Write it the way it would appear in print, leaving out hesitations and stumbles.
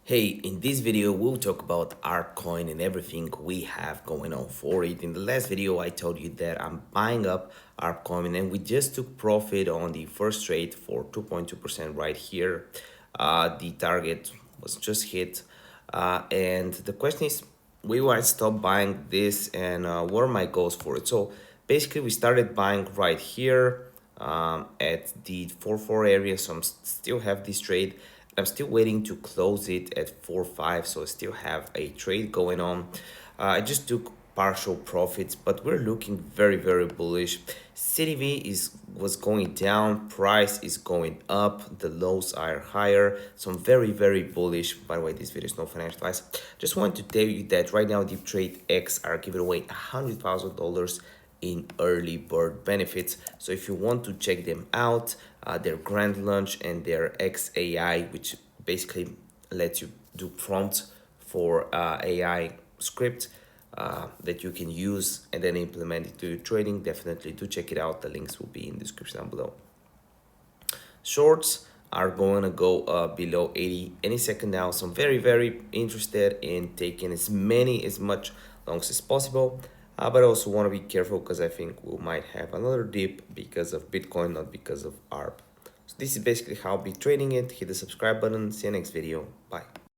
Hey, in this video, we'll talk about ARB coin and everything we have going on for it. In the last video, I told you that I'm buying up ARB coin and we just took profit on the first trade for 2.2% right here. The target was just hit. And the question is, we want to stop buying this and what are my goals for it? So basically, we started buying right here at the 4.4 area. So I still have this trade. I'm still waiting to close it at 4.5, so I still have a trade going on. I just took partial profits, but we're looking very bullish. CDV was going down, price is going up, the lows are higher, so I'm very bullish. By the way, this video is no financial advice. Just want to tell you that right now Deep Trade X are giving away $100,000 in early bird benefits. So if you want to check them out, their grand launch and their XAI, which basically lets you do prompts for AI script that you can use and then implement it to your trading, definitely do check it out. The links will be in the description down below. Shorts are going to go below 80 any second now, so I'm very interested in taking as much longs as possible. But I also want to be careful because I think we might have another dip because of Bitcoin, not because of ARB. So this is basically how I'll be trading it. Hit the subscribe button. See you next video. Bye.